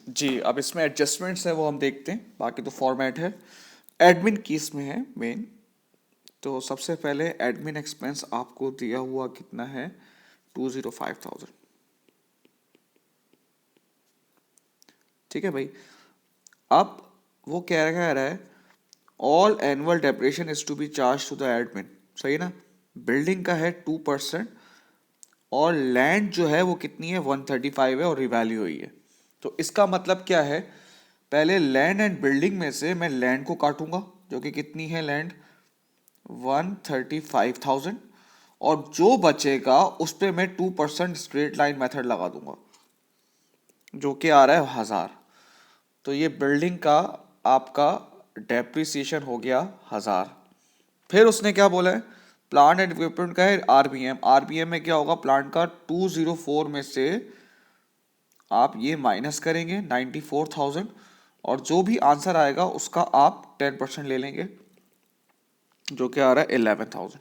जी, अब इसमें एडजस्टमेंट्स है वो हम देखते हैं, बाकी तो फॉर्मेट है। एडमिन की इसमें है मेन। तो सबसे पहले एडमिन एक्सपेंस आपको दिया हुआ कितना है, 205,000। ठीक है भाई। अब वो कह रहा है all annual depreciation is to be charge to the admin. सही है ना। बिल्डिंग का है 2%, और लैंड जो है वो कितनी है, 135 है और रिवैल्यू हुई है। तो इसका मतलब क्या है, पहले लैंड एंड बिल्डिंग में से मैं लैंड को काटूंगा, जो कि कितनी है लैंड, 135,000, और जो बचेगा उस पर मैं 2% स्ट्रेट लाइन मेथड लगा दूंगा, जो कि आ रहा है 1000। तो ये बिल्डिंग का आपका डेप्रिसिएशन हो गया 1000। फिर उसने क्या बोला है, प्लांट एंड इक्विपमेंट का है आरबीएम। आरबीएम में क्या होगा, प्लांट का 204 में से आप ये माइनस करेंगे 94,000, और जो भी आंसर आएगा उसका आप 10% ले लेंगे, जो कि आ रहा है 11,000।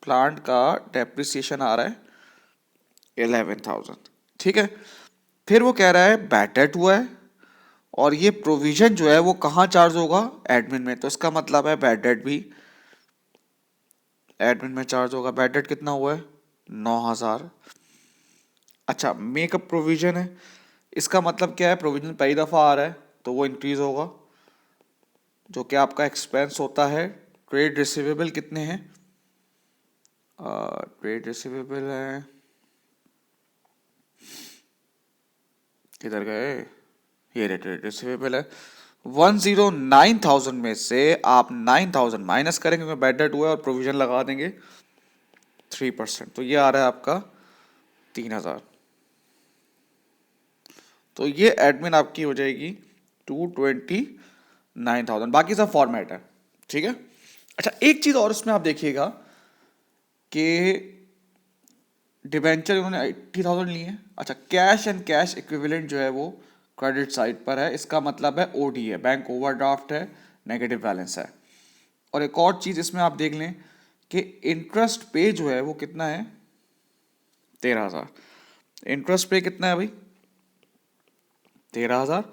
प्लांट का डेप्रिसिएशन आ रहा है 11,000। ठीक है। फिर वो कह रहा है बैड डेट हुआ है, और ये प्रोविजन जो है वो कहाँ चार्ज होगा, एडमिन में। तो इसका मतलब है बैड डेट भी एडमिन में चार्ज होगा। बैड डेट कितना हुआ है, 9,000। अच्छा, मेकअप प्रोविजन है, इसका मतलब क्या है, प्रोविजन पहली दफ़ा आ रहा है तो वो इंक्रीज होगा, जो कि आपका एक्सपेंस होता है। ट्रेड रिसीवेबल कितने हैं, ट्रेड रिसीवेबल है, किधर गए, ये रे ट्रेड रिसीवेबल है। 109,000 में से आप 9,000 माइनस करेंगे क्योंकि बैड डेट हुआ है, और प्रोविजन लगा देंगे 3%, तो ये आ रहा है आपका 3,000। तो ये एडमिन आपकी हो जाएगी 229,000। बाकी सब फॉर्मेट है। ठीक है। अच्छा, एक चीज और इसमें आप देखिएगा कि डिबेंचर उन्होंने 80,000 लिए हैं। अच्छा, कैश एंड कैश इक्विवेलेंट जो है वो क्रेडिट साइड पर है, इसका मतलब है ओडी है, बैंक ओवरड्राफ्ट है, नेगेटिव बैलेंस है। और एक और चीज इसमें आप देख लें कि इंटरेस्ट पे जो है वो कितना है, 13,000। इंटरेस्ट पे कितना है भाई, 13,000।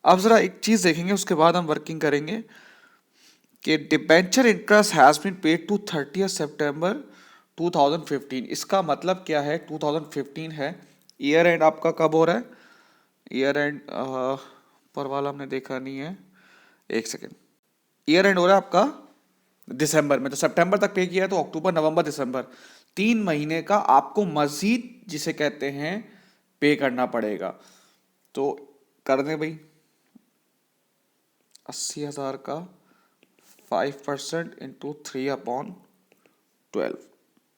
अब जरा एक चीज देखेंगे, उसके बाद हम वर्किंग करेंगे कि debenture interest has been paid to 30 सितंबर 2015। इसका मतलब क्या है, 2015 है। ईयर एंड आपका कब हो रहा है, ईयर एंड पर वाला हमने देखा नहीं है, एक सेकेंड। ईयर एंड हो रहा है आपका दिसंबर में, तो सितंबर तक पे किया है, तो अक्टूबर नवंबर दिसंबर 3 महीने का आपको मजीद जिसे कहते हैं पे करना पड़ेगा। तो कर दें भाई, 80,000 का 5% इंटू 3/12,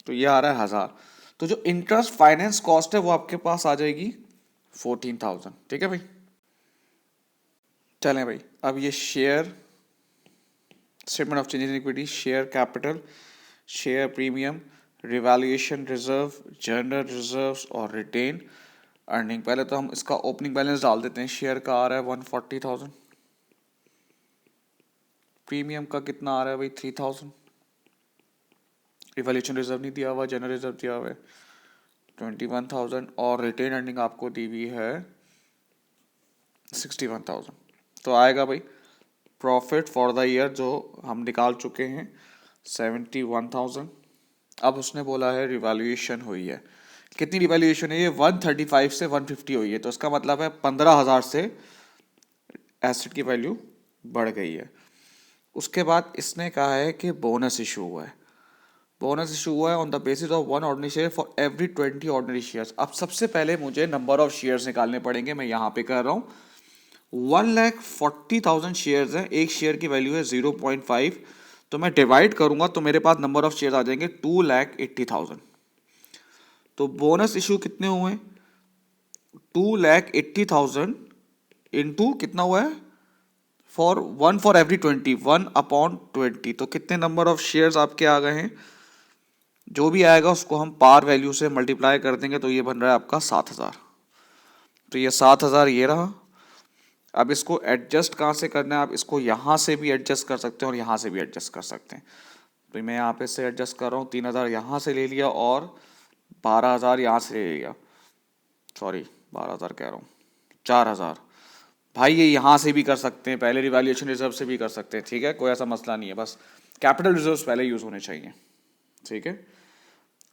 तो ये आ रहा है 1000। तो जो इंटरेस्ट फाइनेंस कॉस्ट है वो आपके पास आ जाएगी 14,000। ठीक है भाई। चलें भाई, अब ये share statement of changes in equity, share capital, share premium, revaluation reserve, general reserves और रिटेन अर्निंग। पहले तो हम इसका ओपनिंग बैलेंस डाल देते हैं। शेयर का आ रहा है 140,000, प्रीमियम का कितना आ रहा है भाई 3,000, रिवैल्यूएशन रिजर्व नहीं दिया हुआ, जनरल रिजर्व दिया हुआ है 21,000, और रिटेन अर्निंग आपको दी हुई है 61,000। तो आएगा भाई प्रॉफिट फॉर द ईयर जो हम निकाल चुके हैं 71,000। अब उसने बोला है रिवैल्यूएशन हुई है, कितनी रिवैल्यूएशन है, ये 135 से 150 हुई है, तो इसका मतलब है 15,000 से एसेट की वैल्यू बढ़ गई है। उसके बाद इसने कहा है कि बोनस इशू हुआ है। बोनस इशू हुआ है on the basis of 1 ordinary share for every 20 ordinary shares. अब सबसे पहले मुझे नंबर ऑफ शेयर्स निकालने पड़ेंगे, मैं यहाँ पे कर रहा हूँ। 1,40,000 शेयर्स हैं, एक शेयर की वैल्यू है 0.5, तो मैं डिवाइड करूंगा तो मेरे पास नंबर ऑफ शेयर आ जाएंगे 2,80,000। तो बोनस इशू कितने हुए, 2,80,000 इंटू कितना हुआ है, फॉर एवरी 20, 1/20, तो कितने नंबर ऑफ शेयर्स आपके आ गए हैं। जो भी आएगा उसको हम पार वैल्यू से मल्टीप्लाई कर देंगे, तो ये बन रहा है आपका 7,000। तो ये 7,000 ये रहा। अब इसको एडजस्ट कहाँ से करना है, आप इसको यहाँ से भी एडजस्ट कर सकते हैं और यहाँ से भी एडजस्ट कर सकते हैं। तो मैं यहाँ पे से एडजस्ट कर रहा हूँ, 3,000 यहाँ से ले लिया और 12,000 यहाँ से ले लिया। सॉरी 12,000 कह रहा हूँ, 4,000। भाई ये यहाँ से भी कर सकते हैं, पहले रिवैल्यूएशन रिजर्व से भी कर सकते हैं, ठीक है, कोई ऐसा मसला नहीं है, बस कैपिटल रिजर्व्स पहले यूज़ होने चाहिए, ठीक है।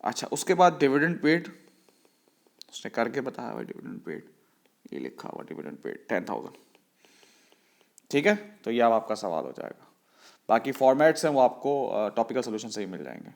अच्छा, उसके बाद डिविडेंड पेड, उसने करके बताया हुआ डिविडेंड पेड, ये लिखा हुआ डिविडेंड पेड 10,000, ठीक है। तो ये अब आपका सवाल हो जाएगा। बाकी फॉर्मेट्स हैं वो आपको टॉपिकल सोल्यूशन से ही मिल जाएंगे।